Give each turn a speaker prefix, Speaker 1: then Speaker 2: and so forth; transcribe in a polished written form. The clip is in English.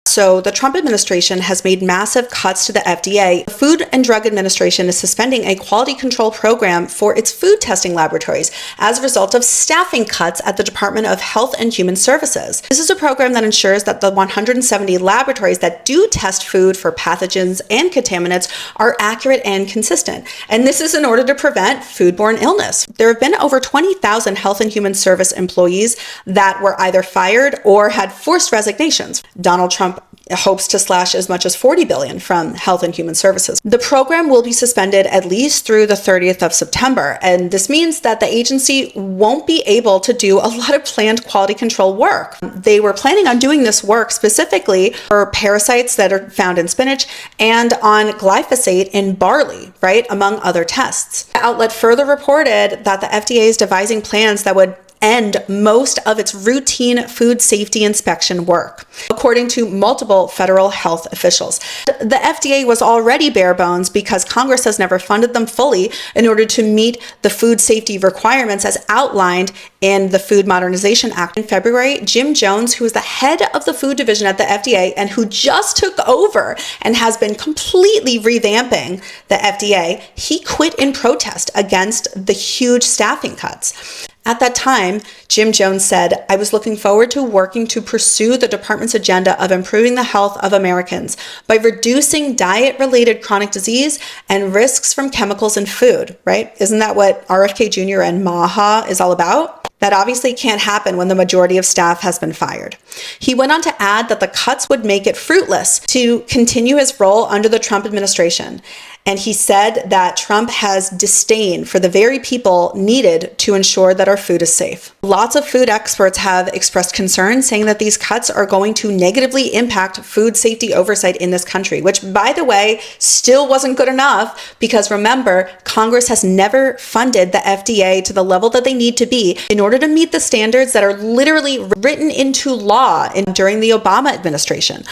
Speaker 1: So the Trump administration has made massive cuts to the FDA. The Food and Drug Administration is suspending a quality control program for its food testing laboratories as a result of staffing cuts at the Department of Health and Human Services. This is a program that ensures that the 170 laboratories that do test food for pathogens and contaminants are accurate and consistent. And this is in order to prevent foodborne illness. There have been over 20,000 Health and Human Service employees that were either fired or had forced resignations. Donald Trump hopes to slash as much as $40 billion from Health and Human Services. The program will be suspended at least through the 30th of September, and this means that the agency won't be able to do a lot of planned quality control work. They were planning on doing this work specifically for parasites that are found in spinach and on glyphosate in barley, right, among other tests. The outlet further reported that the FDA is devising plans that would end most of its routine food safety inspection work, according to multiple federal health officials. The FDA was already bare bones because Congress has never funded them fully in order to meet the food safety requirements as outlined in the Food Modernization Act. In February, Jim Jones, who is the head of the food division at the FDA and who just took over and has been completely revamping the FDA, he quit in protest against the huge staffing cuts. At that time, Jim Jones said, "I was looking forward to working to pursue the department's agenda of improving the health of Americans by reducing diet-related chronic disease and risks from chemicals in food," right? Isn't that what RFK Jr. and MAHA is all about? That obviously can't happen when the majority of staff has been fired. He went on to add that the cuts would make it fruitless to continue his role under the Trump administration. And he said that Trump has disdain for the very people needed to ensure that our food is safe. Lots of food experts have expressed concern, saying that these cuts are going to negatively impact food safety oversight in this country, which, by the way, still wasn't good enough because, remember, Congress has never funded the FDA to the level that they need to be in order to meet the standards that are literally written into law during the Obama administration.